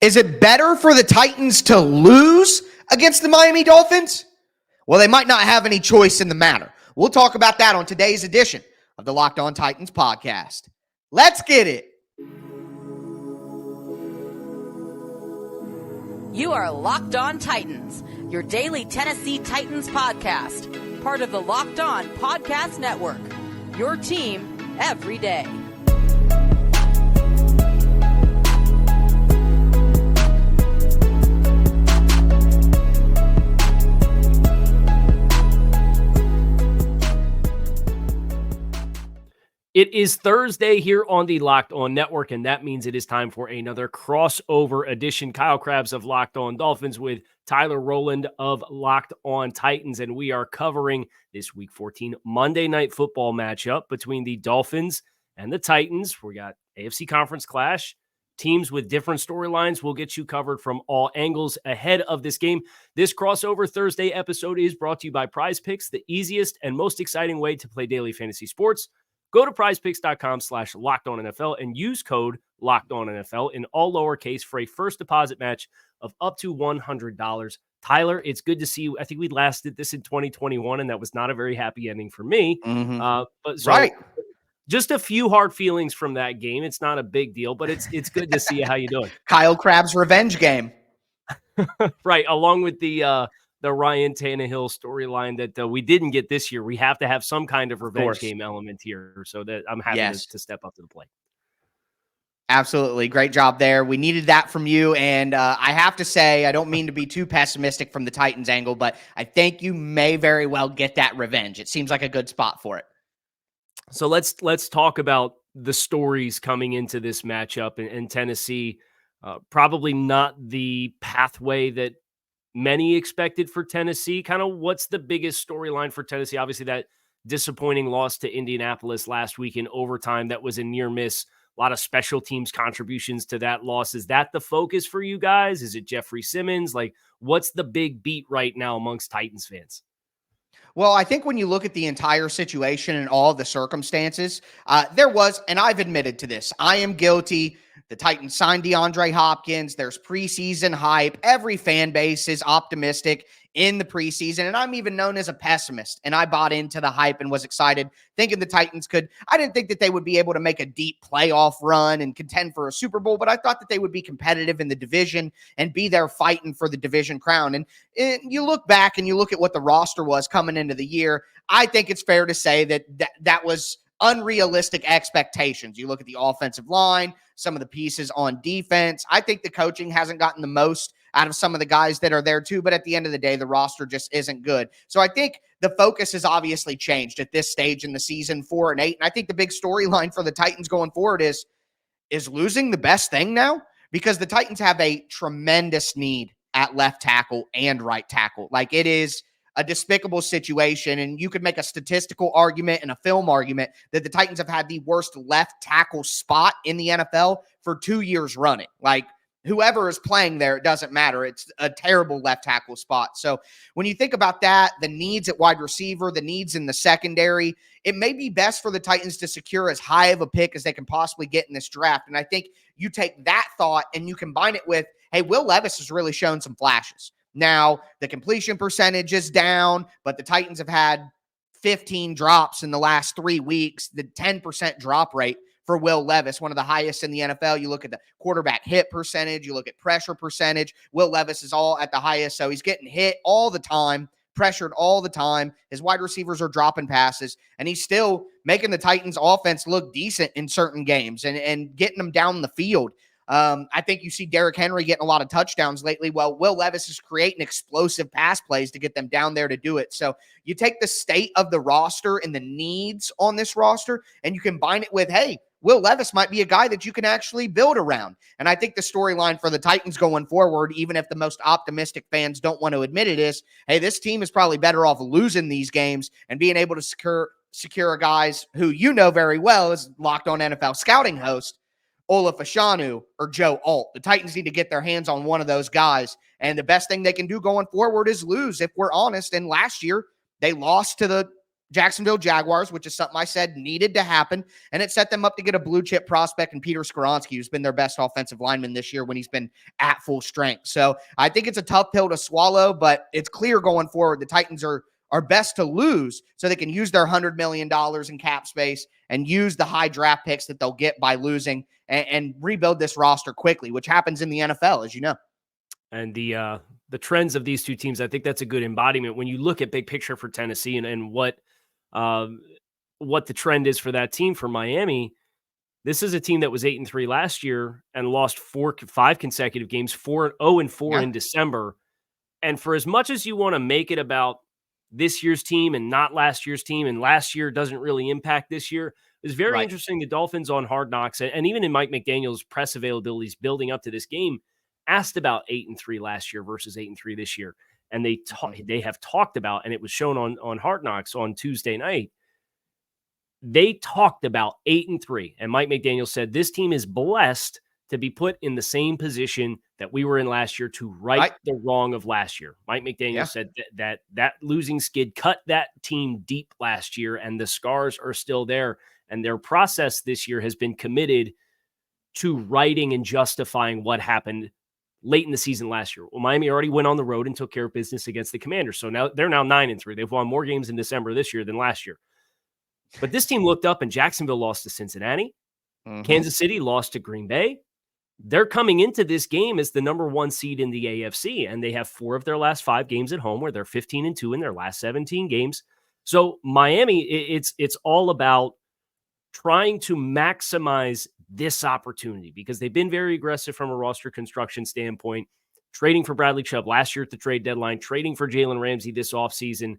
Is it better for the Titans to lose against the Miami Dolphins? Well, they might not have any choice in the matter. We'll talk about that on today's edition of the Locked On Titans podcast. Let's get it. You are Locked On Titans, your daily Tennessee Titans podcast, part of the Locked On Podcast Network, your team every day. It is Thursday here on the Locked On Network, and that means it is time for another crossover edition. Kyle Krabs of Locked On Dolphins with Tyler Rowland of Locked On Titans, and we are covering this Week 14 Monday Night Football matchup between the Dolphins and the Titans. We got AFC Conference Clash, teams with different storylines. We'll get you covered from all angles ahead of this game. This crossover Thursday episode is brought to you by Prize Picks, the easiest and most exciting way to play daily fantasy sports. Go to prizepicks.com/LockedOnNFL and use code LockedOnNFL in all lowercase for a first deposit match of up to $100. Tyler, it's good to see you. I think we last did this in 2021, and that was not a very happy ending for me. Right. Just a few hard feelings from that game. It's not a big deal, but it's good to see you. How you doing? Kyle Krabs' revenge game. Right, along with the Ryan Tannehill storyline that we didn't get this year. We have to have some kind of revenge game element here, so that I'm happy to step up to the plate. Absolutely. Great job there. We needed that from you, and I have to say, I don't mean to be too pessimistic from the Titans angle, but I think you may very well get that revenge. It seems like a good spot for it. So let's talk about the stories coming into this matchup, and Tennessee, probably not the pathway that many expected for Tennessee. Kind of what's the biggest storyline for Tennessee? Obviously, that disappointing loss to Indianapolis last week in overtime. That was a near miss. A lot of special teams contributions to that loss. Is that the focus for you guys? Is it Jeffrey Simmons? Like, what's the big beat right now amongst Titans fans? Well, I think when you look at the entire situation and all the circumstances, there was, and I've admitted to this, I am guilty. The Titans signed DeAndre Hopkins. There's preseason hype. Every fan base is optimistic in the preseason, and I'm even known as a pessimist, and I bought into the hype and was excited, thinking the Titans could. I didn't think that they would be able to make a deep playoff run and contend for a Super Bowl, but I thought that they would be competitive in the division and be there fighting for the division crown. And you look back and you look at what the roster was coming into the year, I think it's fair to say that was unrealistic expectations. You look at the offensive line, some of the pieces on defense. I think the coaching hasn't gotten the most out of some of the guys that are there too, but at the end of the day, the roster just isn't good. So I think the focus has obviously changed at this stage in the season, 4-8. And I think the big storyline for the Titans going forward is losing the best thing now? Because the Titans have a tremendous need at left tackle and right tackle. Like, it is a despicable situation, and you could make a statistical argument and a film argument that the Titans have had the worst left tackle spot in the NFL for 2 years running. Like, whoever is playing there, it doesn't matter. It's a terrible left tackle spot. So when you think about that, the needs at wide receiver, the needs in the secondary, it may be best for the Titans to secure as high of a pick as they can possibly get in this draft. And I think you take that thought and you combine it with, hey, Will Levis has really shown some flashes. Now, the completion percentage is down, but the Titans have had 15 drops in the last 3 weeks, the 10% drop rate for Will Levis, one of the highest in the NFL. You look at the quarterback hit percentage, you look at pressure percentage. Will Levis is all at the highest, so he's getting hit all the time, pressured all the time. His wide receivers are dropping passes, and he's still making the Titans offense look decent in certain games and getting them down the field. I think you see Derrick Henry getting a lot of touchdowns lately. Well, Will Levis is creating explosive pass plays to get them down there to do it. So you take the state of the roster and the needs on this roster, and you combine it with, hey, Will Levis might be a guy that you can actually build around. And I think the storyline for the Titans going forward, even if the most optimistic fans don't want to admit it, is, hey, this team is probably better off losing these games and being able to secure guys who you know very well as Locked On NFL scouting host, Ola Fashanu or Joe Alt. The Titans need to get their hands on one of those guys. And the best thing they can do going forward is lose, if we're honest. And last year, they lost to the Jacksonville Jaguars, which is something I said needed to happen. And it set them up to get a blue chip prospect in Peter Skoronski, who's been their best offensive lineman this year when he's been at full strength. So I think it's a tough pill to swallow, but it's clear going forward the Titans are best to lose so they can use their $100 million in cap space and use the high draft picks that they'll get by losing and rebuild this roster quickly, which happens in the NFL, as you know. And the trends of these two teams, I think that's a good embodiment when you look at big picture for Tennessee and what the trend is for that team. For Miami, this is a team that was 8-3 last year and lost 5 consecutive games, 0-4 in December. And for as much as you want to make it about this year's team and not last year's team, and last year doesn't really impact this year, it's very interesting. The Dolphins on Hard Knocks, and even in Mike McDaniel's press availabilities building up to this game, asked about 8-3 last year versus 8-3 this year. And they have talked about, and it was shown on Hard Knocks on Tuesday night, they talked about 8-3. And Mike McDaniel said, this team is blessed to be put in the same position that we were in last year to right the wrong of last year. Mike McDaniel said that losing skid cut that team deep last year, and the scars are still there. And their process this year has been committed to righting and justifying what happened late in the season last year. Well, Miami already went on the road and took care of business against the Commanders. So now they're 9-3. They've won more games in December this year than last year. But this team looked up and Jacksonville lost to Cincinnati. Kansas City lost to Green Bay. They're coming into this game as the number 1 seed in the AFC, and they have 4 of their last 5 games at home where they're 15-2 in their last 17 games. So Miami, it's all about trying to maximize this opportunity because they've been very aggressive from a roster construction standpoint, trading for Bradley Chubb last year at the trade deadline, trading for Jalen Ramsey this offseason.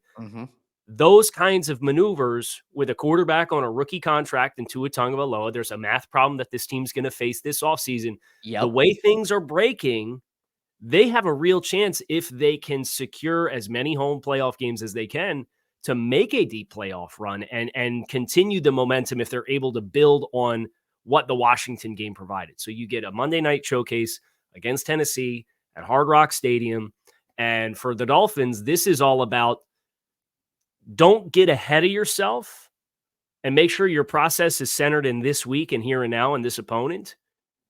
Those kinds of maneuvers with a quarterback on a rookie contract and Tua Tagovailoa, there's a math problem that this team's going to face this offseason. The way things are breaking, they have a real chance if they can secure as many home playoff games as they can to make a deep playoff run and continue the momentum if they're able to build on what the Washington game provided. So you get a Monday night showcase against Tennessee at Hard Rock Stadium. And for the Dolphins, this is all about don't get ahead of yourself and make sure your process is centered in this week and here and now and this opponent,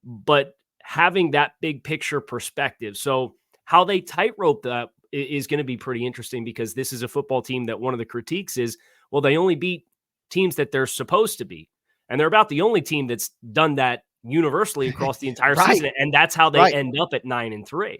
but having that big picture perspective. So how they tightrope that is going to be pretty interesting because this is a football team that one of the critiques is, well, they only beat teams that they're supposed to beat. And they're about the only team that's done that universally across the entire season. And that's how they end up at 9-3.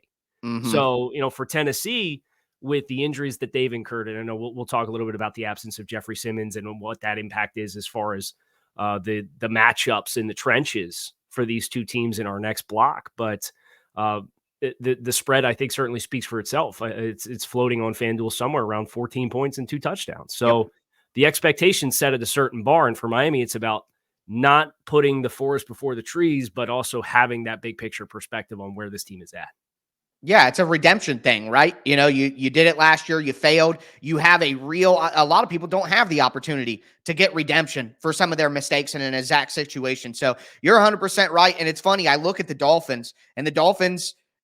So, for Tennessee, with the injuries that they've incurred, and I know we'll talk a little bit about the absence of Jeffrey Simmons and what that impact is as far as the matchups in the trenches for these two teams in our next block. But the spread, I think, certainly speaks for itself. It's floating on FanDuel somewhere around 14 points and 2 touchdowns. So the expectations set at a certain bar. And for Miami, it's about not putting the forest before the trees, but also having that big picture perspective on where this team is at. Yeah, it's a redemption thing, right? You did it last year, you failed. You have a lot of people don't have the opportunity to get redemption for some of their mistakes in an exact situation. So you're 100% right. And it's funny, I look at the Dolphins,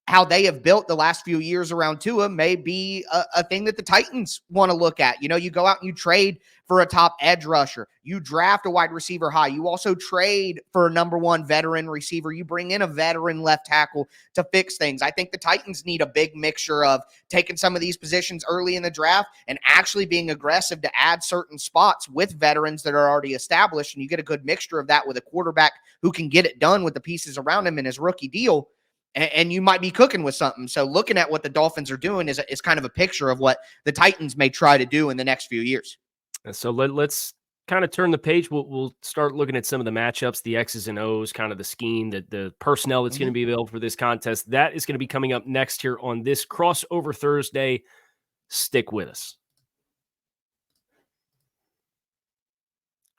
how they have built the last few years around Tua may be a thing that the Titans want to look at. You go out and you trade for a top edge rusher. You draft a wide receiver high. You also trade for a number 1 veteran receiver. You bring in a veteran left tackle to fix things. I think the Titans need a big mixture of taking some of these positions early in the draft and actually being aggressive to add certain spots with veterans that are already established. And you get a good mixture of that with a quarterback who can get it done with the pieces around him in his rookie deal. And you might be cooking with something. So looking at what the Dolphins are doing is kind of a picture of what the Titans may try to do in the next few years. So let's kind of turn the page. We'll start looking at some of the matchups, the X's and O's, kind of the scheme, the personnel that's going to be available for this contest. That is going to be coming up next here on this Crossover Thursday. Stick with us.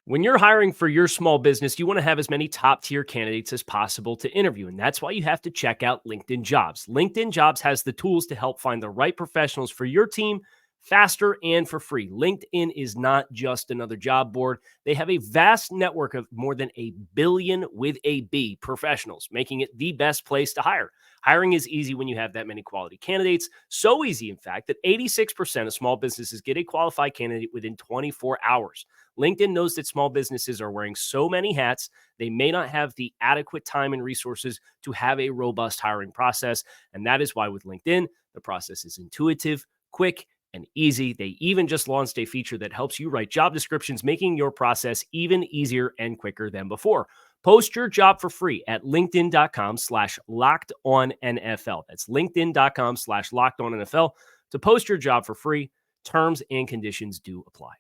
When you're hiring for your small business, you want to have as many top-tier candidates as possible to interview, and that's why you have to check out LinkedIn Jobs. LinkedIn Jobs has the tools to help find the right professionals for your team faster and for free. LinkedIn is not just another job board. They have a vast network of more than 1 billion with a B professionals, making it the best place to hire. Hiring is easy when you have that many quality candidates. So easy, in fact, that 86% of small businesses get a qualified candidate within 24 hours. LinkedIn knows that small businesses are wearing so many hats, they may not have the adequate time and resources to have a robust hiring process. And that is why with LinkedIn, the process is intuitive, quick, and easy. They even just launched a feature that helps you write job descriptions, making your process even easier and quicker than before. Post your job for free at linkedin.com/lockedonnfl. That's linkedin.com/lockedonnfl to post your job for free. Terms and conditions do apply.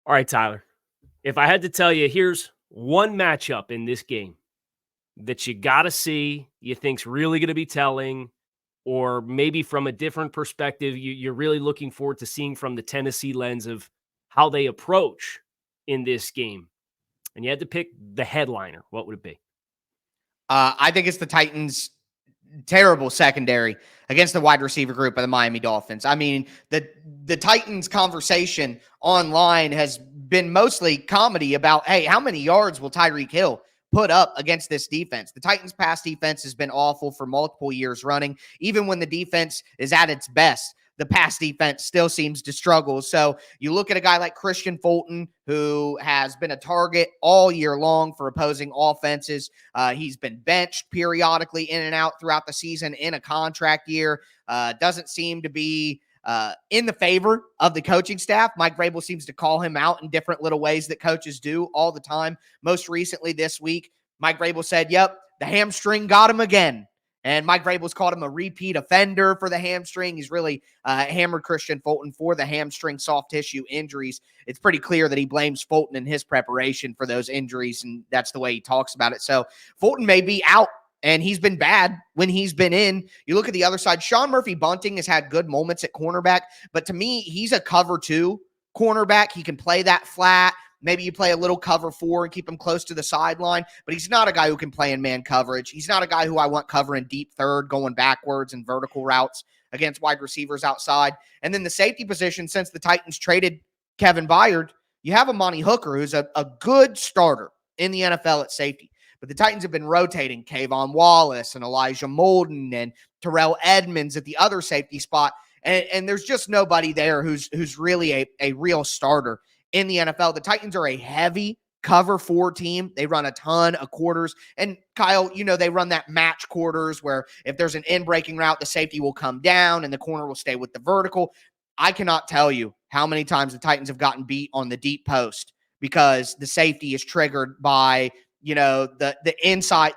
All right, Tyler, if I had to tell you, here's one matchup in this game that you got to see, you think's really going to be telling, or maybe from a different perspective, you're really looking forward to seeing from the Tennessee lens of how they approach in this game, and you had to pick the headliner, what would it be? I think it's the Titans' terrible secondary against the wide receiver group of the Miami Dolphins. I mean, the Titans conversation online has been mostly comedy about, hey, how many yards will Tyreek Hill put up against this defense? The Titans' pass defense has been awful for multiple years running. Even when the defense is at its best, the pass defense still seems to struggle. So you look at a guy like Christian Fulton, who has been a target all year long for opposing offenses. He's been benched periodically in and out throughout the season in a contract year. Doesn't seem to be in the favor of the coaching staff. Mike Vrabel seems to call him out in different little ways that coaches do all the time. Most recently this week, Mike Vrabel said, yep, the hamstring got him again. And Mike Vrabel's called him a repeat offender for the hamstring. He's really hammered Christian Fulton for the hamstring soft tissue injuries. It's pretty clear that he blames Fulton in his preparation for those injuries, and that's the way he talks about it. So Fulton may be out, and he's been bad when he's been in. You look at the other side, Sean Murphy-Bunting has had good moments at cornerback, but to me, he's a cover 2 cornerback. He can play that flat. Maybe you play a little cover 4 and keep him close to the sideline, but he's not a guy who can play in man coverage. He's not a guy who I want covering deep third, going backwards and vertical routes against wide receivers outside. And then the safety position, since the Titans traded Kevin Byard, you have Amani Hooker, who's a good starter in the NFL at safety. But the Titans have been rotating Kayvon Wallace and Elijah Molden and Terrell Edmonds at the other safety spot. And there's just nobody there who's really a real starter in the NFL. The Titans are a heavy cover 4 team. They run a ton of quarters. And Kyle, they run that match quarters where if there's an in-breaking route, the safety will come down and the corner will stay with the vertical. I cannot tell you how many times the Titans have gotten beat on the deep post because the safety is triggered by, the inside,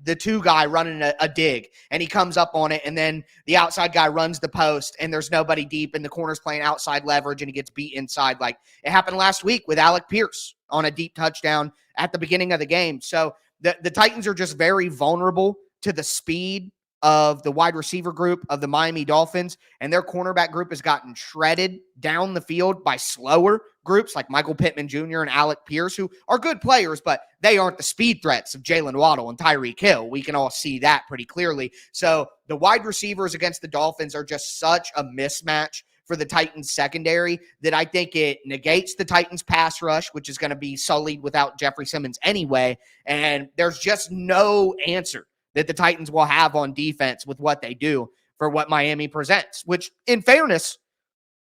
the 2 guy running a dig, and he comes up on it, and then the outside guy runs the post, and there's nobody deep, and the corner's playing outside leverage, and he gets beat inside. Like it happened last week with Alec Pierce on a deep touchdown at the beginning of the game. So the Titans are just very vulnerable to the speed of the wide receiver group of the Miami Dolphins, and their cornerback group has gotten shredded down the field by slower groups like Michael Pittman Jr. and Alec Pierce, who are good players, but they aren't the speed threats of Jaylen Waddle and Tyreek Hill. We can all see that pretty clearly. So the wide receivers against the Dolphins are just such a mismatch for the Titans secondary that I think it negates the Titans pass rush, which is going to be sullied without Jeffrey Simmons anyway. And there's just no answer that the Titans will have on defense with what they do for what Miami presents, which in fairness,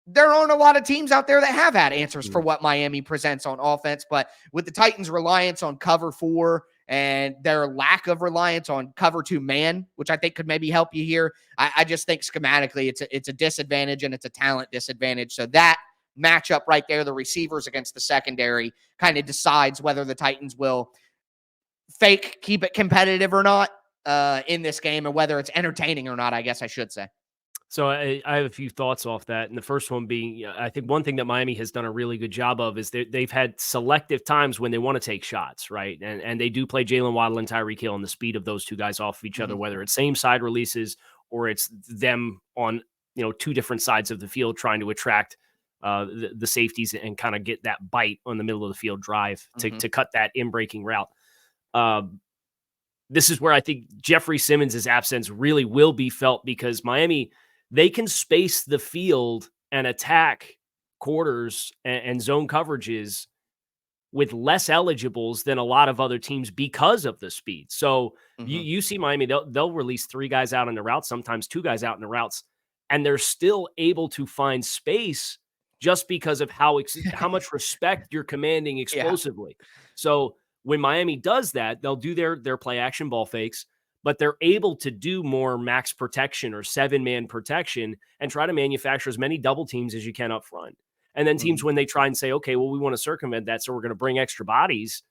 there aren't a lot of teams out there that have had answers for what Miami presents on offense. But with the Titans' reliance on cover 4 and their lack of reliance on cover 2 man, which I think could maybe help you here, I just think schematically it's a disadvantage and it's a talent disadvantage. So that matchup right there, the receivers against the secondary, kind of decides whether the Titans will keep it competitive or not in this game, and whether it's entertaining or not, I guess I should say. So I have a few thoughts off that. And the first one being, I think one thing that Miami has done a really good job of is they've had selective times when they want to take shots, right? And they do play Jaylen Waddle and Tyreek Hill and the speed of those 2 guys off of each other, whether it's same side releases or it's them on, two different sides of the field trying to attract the safeties and kind of get that bite on the middle of the field drive to cut that in-breaking route. This is where I think Jeffrey Simmons' absence really will be felt, because Miami, they can space the field and attack quarters and zone coverages with less eligibles than a lot of other teams because of the speed. So you see Miami, they'll release 3 guys out in the routes, sometimes 2 guys out in the routes, and they're still able to find space just because of how much respect you're commanding explosively. So when Miami does that, they'll do their play action ball fakes, but they're able to do more max protection or 7-man protection and try to manufacture as many double teams as you can up front. And then teams, when they try and say, okay, well, we want to circumvent that, so we're going to bring extra bodies.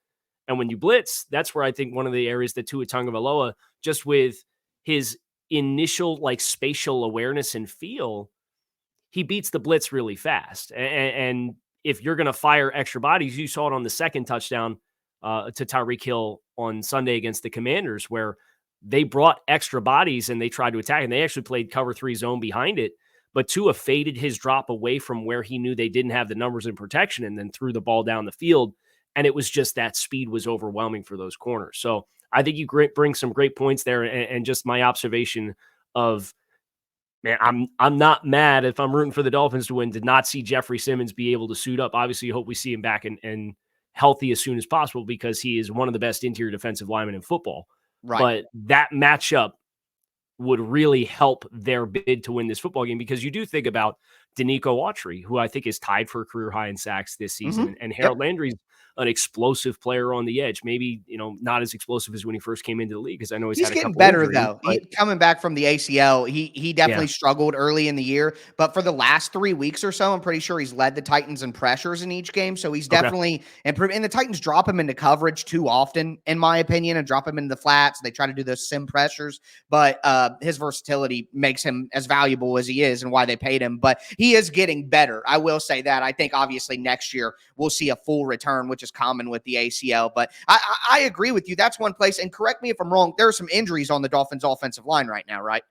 And when you blitz, that's where I think one of the areas that Tua Tagovailoa, just with his initial spatial awareness and feel, he beats the blitz really fast. And if you're going to fire extra bodies, you saw it on the second touchdown to Tyreek Hill on Sunday against the Commanders, where they brought extra bodies and they tried to attack, and they actually played cover 3 zone behind it. But Tua faded his drop away from where he knew they didn't have the numbers in protection and then threw the ball down the field. And it was just that speed was overwhelming for those corners. So I think you bring some great points there. And just my observation of, man, I'm not mad if I'm rooting for the Dolphins to win, did not see Jeffrey Simmons be able to suit up. Obviously, you hope we see him back and healthy as soon as possible, because he is one of the best interior defensive linemen in football. Right. But that matchup would really help their bid to win this football game, because you do think about Danico Autry, who I think is tied for a career high in sacks this season, and Harold Landry's an explosive player on the edge. Maybe, not as explosive as when he first came into the league, because I know he's had getting a couple better injuries, though. Coming back from the ACL, he definitely struggled early in the year, but for the last 3 weeks or so, I'm pretty sure he's led the Titans in pressures in each game. So he's definitely improved. And the Titans drop him into coverage too often, in my opinion, and drop him into the flats. They try to do those sim pressures, but his versatility makes him as valuable as he is, and why they paid him. But he is getting better. I will say that. I think obviously next year we'll see a full return, which is common with the ACL. But I agree with you. That's one place. And correct me if I'm wrong, there are some injuries on the Dolphins offensive line right now, right?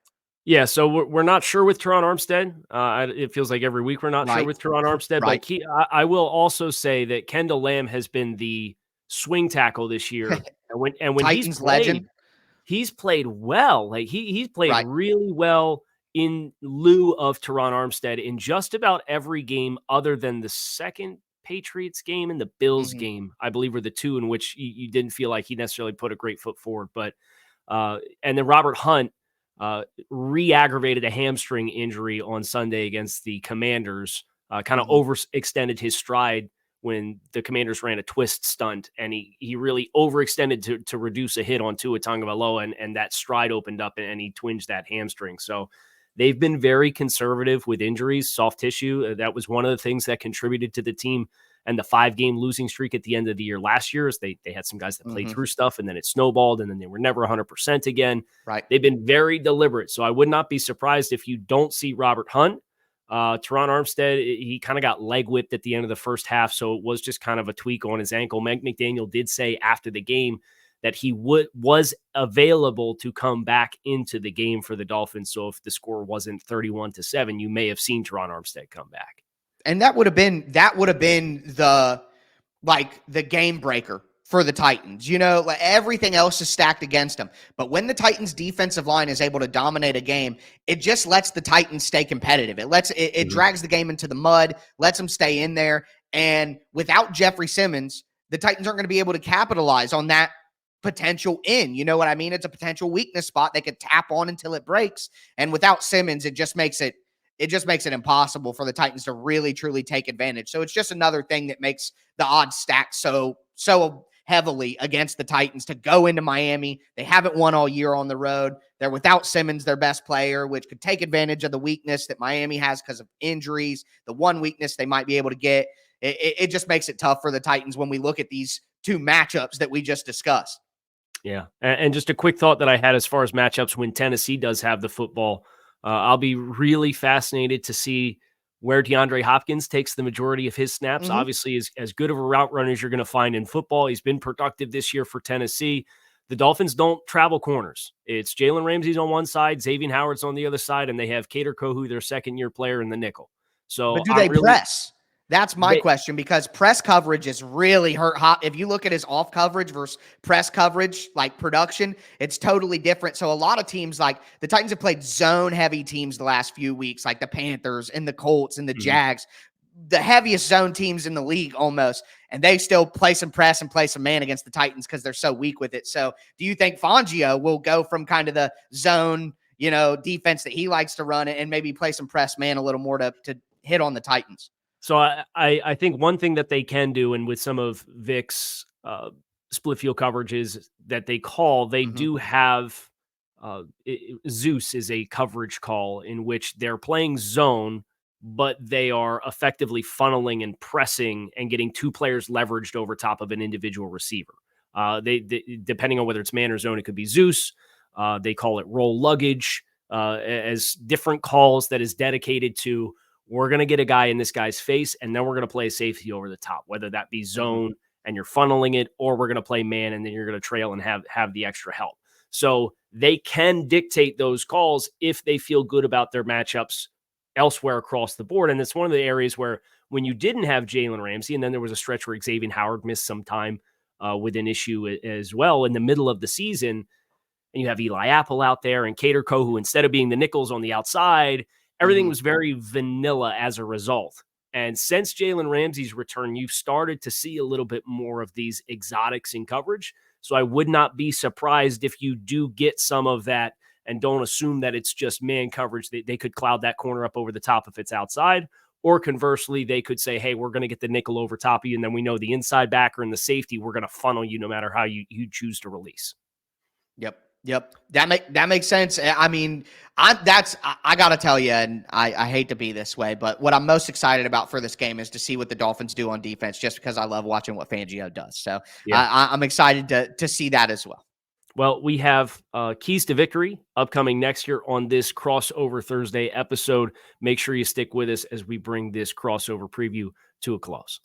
Yeah, so we're not sure with Teron Armstead. It feels like every week we're not sure with Teron Armstead. Right. But I will also say that Kendall Lamb has been the swing tackle this year. and when Titans legend, he's played well. He's played really well in lieu of Teron Armstead in just about every game, other than the second Patriots game and the Bills game, I believe, were the 2 in which you didn't feel like he necessarily put a great foot forward. But and then Robert Hunt re-aggravated a hamstring injury on Sunday against the Commanders, kind of overextended his stride when the Commanders ran a twist stunt, and he really overextended to reduce a hit on Tua Tagovailoa, and that stride opened up and he twinged that hamstring. So they've been very conservative with injuries, soft tissue. That was one of the things that contributed to the team and the 5-game losing streak at the end of the year last year. Is they had some guys that played through stuff, and then it snowballed, and then they were never 100% again. Right. They've been very deliberate. So I would not be surprised if you don't see Robert Hunt. Teron Armstead, he kind of got leg whipped at the end of the first half, so it was just kind of a tweak on his ankle. Mike McDaniel did say after the game that he was available to come back into the game for the Dolphins. So if the score wasn't 31-7, you may have seen Teron Armstead come back. And that would have been the game breaker for the Titans. Everything else is stacked against them. But when the Titans defensive line is able to dominate a game, it just lets the Titans stay competitive. It drags the game into the mud, lets them stay in there. And without Jeffrey Simmons, the Titans aren't going to be able to capitalize on that potential in. You know what I mean? It's a potential weakness spot they could tap on until it breaks. And without Simmons, it just makes it impossible for the Titans to really, truly take advantage. So it's just another thing that makes the odds stack so heavily against the Titans to go into Miami. They haven't won all year on the road. They're without Simmons, their best player, which could take advantage of the weakness that Miami has because of injuries, the one weakness they might be able to get. It just makes it tough for the Titans when we look at these 2 matchups that we just discussed. Yeah. And just a quick thought that I had as far as matchups when Tennessee does have the football. I'll be really fascinated to see where DeAndre Hopkins takes the majority of his snaps. Obviously, as good of a route runner as you're going to find in football. He's been productive this year for Tennessee. the Dolphins don't travel corners. It's Jalen Ramsey's on one side, Xavier Howard's on the other side, and they have Kader Kohu, their second-year player, in the nickel. So But do they press? That's my question, because press coverage is really hurt hot. If you look at his off coverage versus press coverage, like production, it's totally different. So a lot of teams, like the Titans, have played zone heavy teams the last few weeks, like the Panthers and the Colts and the Jags, the heaviest zone teams in the league almost, and they still play some press and play some man against the Titans because they're so weak with it. So do you think Fangio will go from kind of the zone, defense that he likes to run and maybe play some press man a little more to hit on the Titans? So I think one thing that they can do, and with some of Vic's split field coverages that they call, they do have Zeus is a coverage call in which they're playing zone, but they are effectively funneling and pressing and getting two players leveraged over top of an individual receiver. They depending on whether it's man or zone, it could be Zeus. They call it roll luggage as different calls that is dedicated to, we're going to get a guy in this guy's face, and then we're going to play a safety over the top, whether that be zone and you're funneling it, or we're going to play man and then you're going to trail and have the extra help. So they can dictate those calls if they feel good about their matchups elsewhere across the board. And it's one of the areas where when you didn't have Jalen Ramsey, and then there was a stretch where Xavier Howard missed some time with an issue as well in the middle of the season, and you have Eli Apple out there and Kader Kohu, instead of being the nickels on the outside, everything was very vanilla as a result. And since Jalen Ramsey's return, you've started to see a little bit more of these exotics in coverage. So I would not be surprised if you do get some of that, and don't assume that it's just man coverage. They could cloud that corner up over the top if it's outside. Or conversely, they could say, hey, we're going to get the nickel over top of you, and then we know the inside backer and the safety, we're going to funnel you no matter how you choose to release. Yep. That makes sense. I mean, I got to tell you, and I hate to be this way, but what I'm most excited about for this game is to see what the Dolphins do on defense, just because I love watching what Fangio does. So I'm excited to see that as well. Well, we have Keys to Victory upcoming next year on this Crossover Thursday episode. Make sure you stick with us as we bring this crossover preview to a close.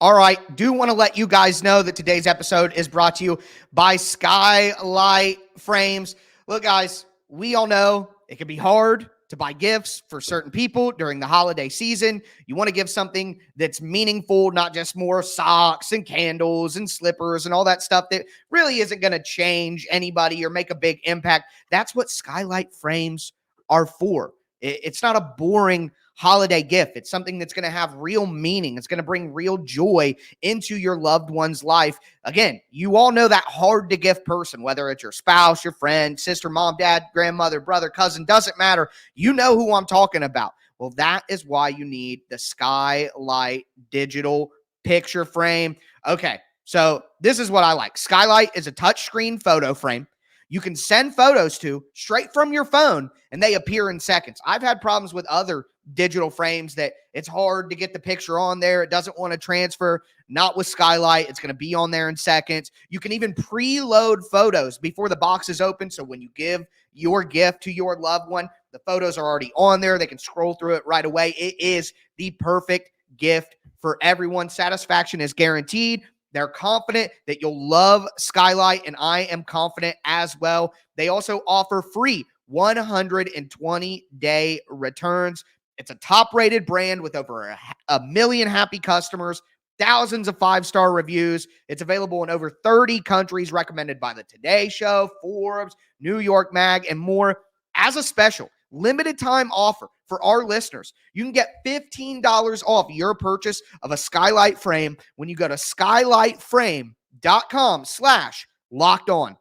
All right. Do want to let you guys know that today's episode is brought to you by Skylight Frames. Look, guys, we all know it can be hard to buy gifts for certain people during the holiday season. You want to give something that's meaningful, not just more socks and candles and slippers and all that stuff that really isn't going to change anybody or make a big impact. That's what Skylight Frames are for. It's not a boring holiday gift. It's something that's going to have real meaning. It's going to bring real joy into your loved one's life. Again, you all know that hard to gift person, whether it's your spouse, your friend, sister, mom, dad, grandmother, brother, cousin, doesn't matter. You know who I'm talking about. Well, that is why you need the Skylight digital picture frame. Okay, so this is what I like. Skylight is a touchscreen photo frame you can send photos to straight from your phone, and they appear in seconds. I've had problems with other digital frames that it's hard to get the picture on there. It doesn't want to transfer. Not with Skylight. It's going to be on there in seconds. You can even preload photos before the box is open. So when you give your gift to your loved one, the photos are already on there. They can scroll through it right away. It is the perfect gift for everyone. Satisfaction is guaranteed. They're confident that you'll love Skylight, and I am confident as well. They also offer free 120-day returns. It's a top-rated brand with over a million happy customers, thousands of five-star reviews. It's available in over 30 countries, recommended by the Today Show, Forbes, New York Mag, and more. As a special limited time offer for our listeners, you can get $15 off your purchase of a Skylight frame when you go to skylightframe.com/lockedon.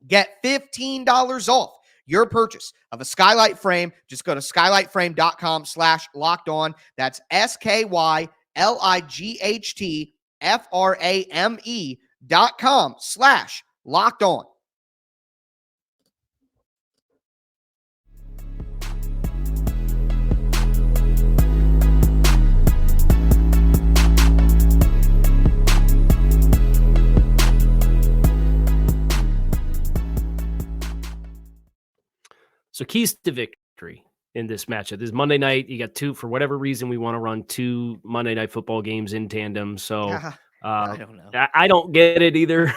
Get $15 off your purchase of a Skylight frame. Just go to skylightframe.com/lockedon. That's skylightframe.com/lockedon. So keys to victory in this matchup. This is Monday night. You got two, for whatever reason, we want to run two Monday Night Football games in tandem. So I don't know. I don't get it either.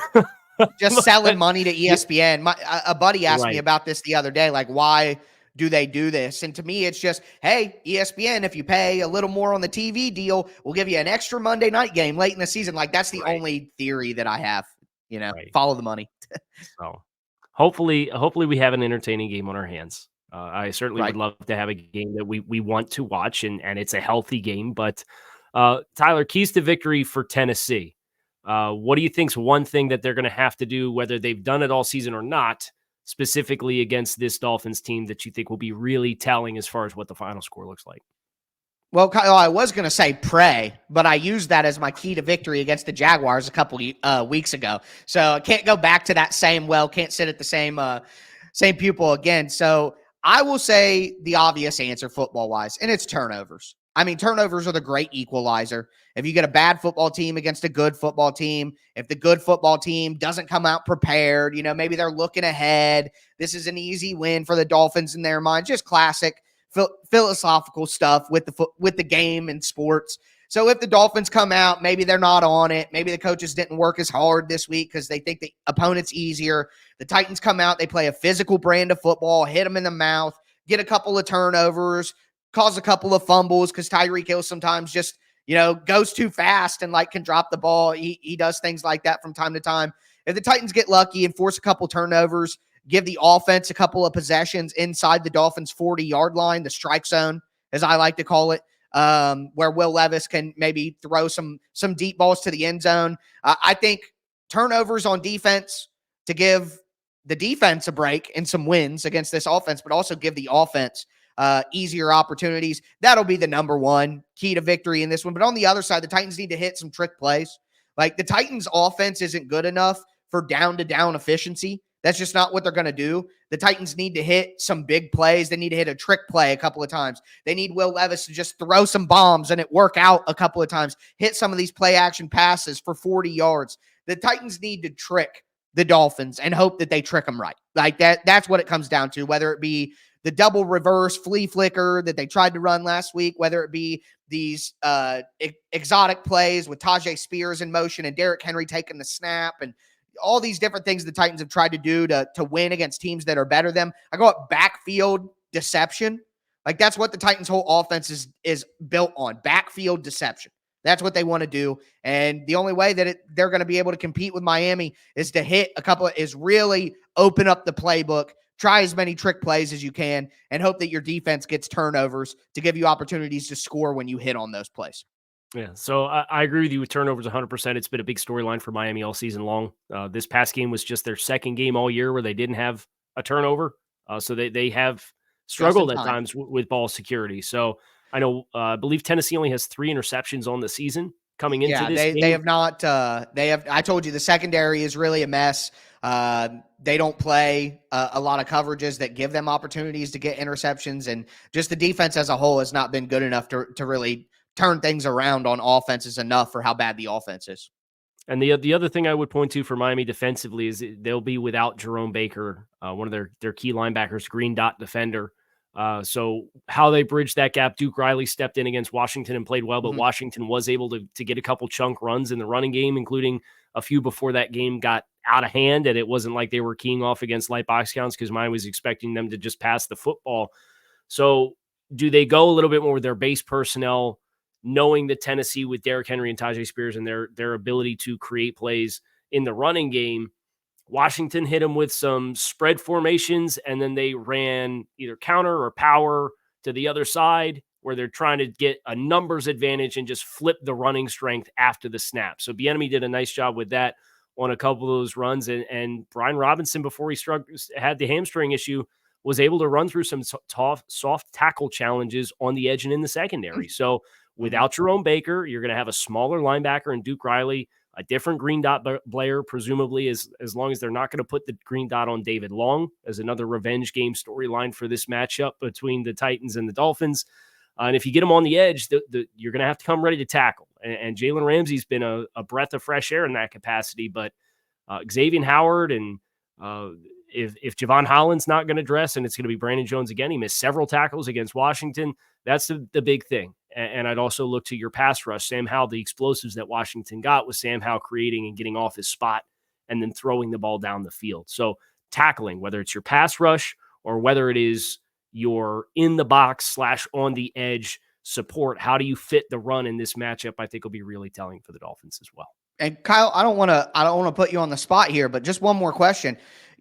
Just selling money to ESPN. A buddy asked me Right. about this the other day. Like, why do they do this? And to me, it's just, hey, ESPN, if you pay a little more on the TV deal, we'll give you an extra Monday night game late in the season. Like, that's the only theory that I have. Follow the money. So hopefully we have an entertaining game on our hands. I certainly would love to have a game that we want to watch, and it's a healthy game. But Tyler, keys to victory for Tennessee. What do you think's one thing that they're going to have to do, whether they've done it all season or not, specifically against this Dolphins team, that you think will be really telling as far as what the final score looks like? Well, Kyle, I was going to say pray, but I used that as my key to victory against the Jaguars a couple weeks ago. So I can't go back to that same well, can't sit at the same pupil again. So I will say the obvious answer football-wise, and it's turnovers. I mean, turnovers are the great equalizer. If you get a bad football team against a good football team, if the good football team doesn't come out prepared, maybe they're looking ahead. This is an easy win for the Dolphins in their mind. Just classic philosophical stuff with the game and sports. So if the Dolphins come out, maybe they're not on it. Maybe the coaches didn't work as hard this week because they think the opponent's easier. The Titans come out, they play a physical brand of football, hit them in the mouth, get a couple of turnovers, cause a couple of fumbles because Tyreek Hill sometimes just, goes too fast and can drop the ball. He does things like that from time to time. If the Titans get lucky and force a couple turnovers, give the offense a couple of possessions inside the Dolphins' 40-yard line, the strike zone, as I like to call it, where Will Levis can maybe throw some deep balls to the end zone. I think turnovers on defense to give the defense a break and some wins against this offense, but also give the offense easier opportunities. That'll be the number one key to victory in this one. But on the other side, the Titans need to hit some trick plays. The Titans' offense isn't good enough for down-to-down efficiency. That's just not what they're going to do. The Titans need to hit some big plays. They need to hit a trick play a couple of times. They need Will Levis to just throw some bombs and it work out a couple of times. Hit some of these play-action passes for 40 yards. The Titans need to trick the Dolphins and hope that they trick them right. That's what it comes down to, whether it be the double reverse flea flicker that they tried to run last week, whether it be these exotic plays with Tajay Spears in motion and Derrick Henry taking the snap and all these different things the Titans have tried to do to win against teams that are better than them. I call it backfield deception. That's what the Titans' whole offense is built on, backfield deception. That's what they want to do. And the only way that they're going to be able to compete with Miami is to hit is really open up the playbook, try as many trick plays as you can, and hope that your defense gets turnovers to give you opportunities to score when you hit on those plays. Yeah, so I agree with you with turnovers 100%. It's been a big storyline for Miami all season long. This past game was just their second game all year where they didn't have a turnover. So they have struggled at times with ball security. So I know, I believe Tennessee only has 3 interceptions on the season coming into this game. They have not. I told you the secondary is really a mess. They don't play a lot of coverages that give them opportunities to get interceptions, and just the defense as a whole has not been good enough to really turn things around on offenses enough for how bad the offense is. And the other thing I would point to for Miami defensively is they'll be without Jerome Baker, one of their key linebackers, green dot defender. So how they bridged that gap, Duke Riley stepped in against Washington and played well, but Washington was able to get a couple chunk runs in the running game, including a few before that game got out of hand. And it wasn't like they were keying off against light box counts because Miami was expecting them to just pass the football. So do they go a little bit more with their base personnel, knowing that Tennessee with Derrick Henry and Tajay Spears and their ability to create plays in the running game? Washington hit them with some spread formations, and then they ran either counter or power to the other side where they're trying to get a numbers advantage and just flip the running strength after the snap. So Bieniemy did a nice job with that on a couple of those runs. And Brian Robinson, before he had the hamstring issue, was able to run through some tough, soft tackle challenges on the edge and in the secondary. So without Jerome Baker, you're going to have a smaller linebacker in Duke Riley, a different green dot player, presumably, as long as they're not going to put the green dot on David Long as another revenge game storyline for this matchup between the Titans and the Dolphins. And if you get them on the edge, you're going to have to come ready to tackle. And Jalen Ramsey's been a breath of fresh air in that capacity. But Xavier Howard and if Javon Holland's not going to dress and it's going to be Brandon Jones again, he missed several tackles against Washington. That's the big thing. And I'd also look to your pass rush. Sam Howell, the explosives that Washington got was Sam Howell creating and getting off his spot and then throwing the ball down the field. So tackling, whether it's your pass rush or whether it is your in the box / on the edge support, how do you fit the run in this matchup? I think will be really telling for the Dolphins as well. And Kyle, I don't want to put you on the spot here, but just one more question.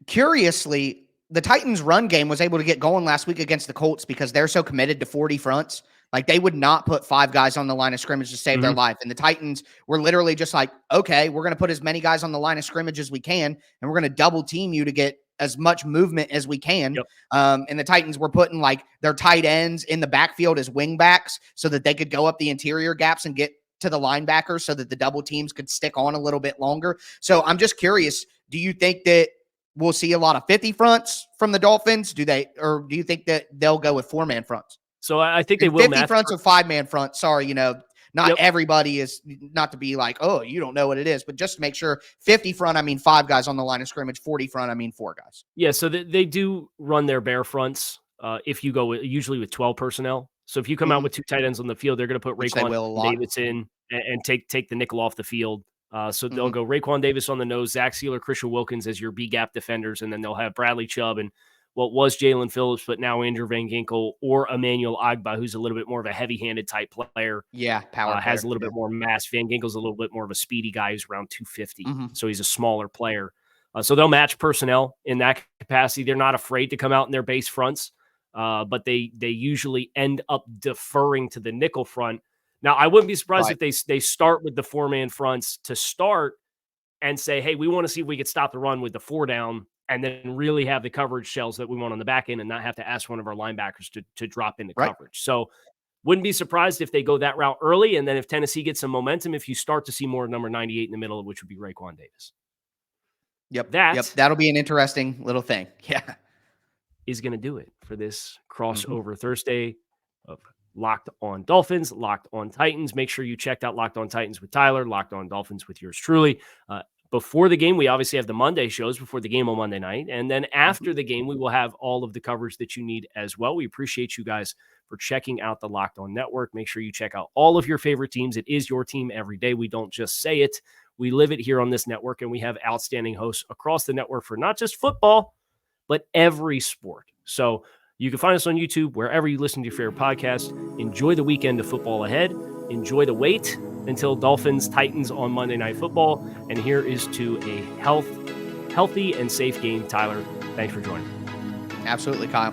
Curiously, the Titans run game was able to get going last week against the Colts because they're so committed to 40 fronts. Like they would not put 5 guys on the line of scrimmage to save their life. And the Titans were literally just like, okay, we're going to put as many guys on the line of scrimmage as we can. And we're going to double team you to get as much movement as we can. Yep. And the Titans were putting like their tight ends in the backfield as wing backs so that they could go up the interior gaps and get to the linebackers so that the double teams could stick on a little bit longer. So I'm just curious, do you think that we'll see a lot of 50 fronts from the Dolphins? Or do you think that they'll go with 4-man fronts? So I think they will 50 fronts or 5-man fronts. Sorry, not everybody is, not to be like, oh, you don't know what it is, but just to make sure 50 front, I mean 5 guys on the line of scrimmage, 40 front, I mean 4 guys. Yeah, so they do run their bare fronts if you go usually with 12 personnel. So if you come out with 2 tight ends on the field, they're going to put Raekwon Davis in and take the nickel off the field. So they'll go Raekwon Davis on the nose, Zach Sealer, Christian Wilkins as your B-gap defenders, and then they'll have Bradley Chubb and what was Jaylen Phillips, but now Andrew Van Ginkel or Emmanuel Ogbah, who's a little bit more of a heavy-handed type player. Yeah, power has a little bit more mass. Van Ginkel's a little bit more of a speedy guy who's around 250, so he's a smaller player. So they'll match personnel in that capacity. They're not afraid to come out in their base fronts, but they usually end up deferring to the nickel front. Now, I wouldn't be surprised if they start with the 4-man fronts to start and say, hey, we want to see if we could stop the run with the 4 down, and then really have the coverage shells that we want on the back end and not have to ask one of our linebackers to drop into coverage. So wouldn't be surprised if they go that route early. And then if Tennessee gets some momentum, if you start to see more number 98 in the middle, which would be Raekwon Davis. Yep. That'll be an interesting little thing. Yeah. Is going to do it for this crossover Thursday of Locked On Dolphins, Locked On Titans. Make sure you checked out Locked On Titans with Tyler, Locked On Dolphins with yours truly. Before the game, we obviously have the Monday shows before the game on Monday night. And then after the game, we will have all of the coverage that you need as well. We appreciate you guys for checking out the Locked On Network. Make sure you check out all of your favorite teams. It is your team every day. We don't just say it. We live it here on this network, and we have outstanding hosts across the network for not just football, but every sport. So you can find us on YouTube, wherever you listen to your favorite podcast. Enjoy the weekend of football ahead. Enjoy the wait until Dolphins Titans on Monday Night Football. And here is to a healthy and safe game. Tyler, thanks for joining. Absolutely, Kyle.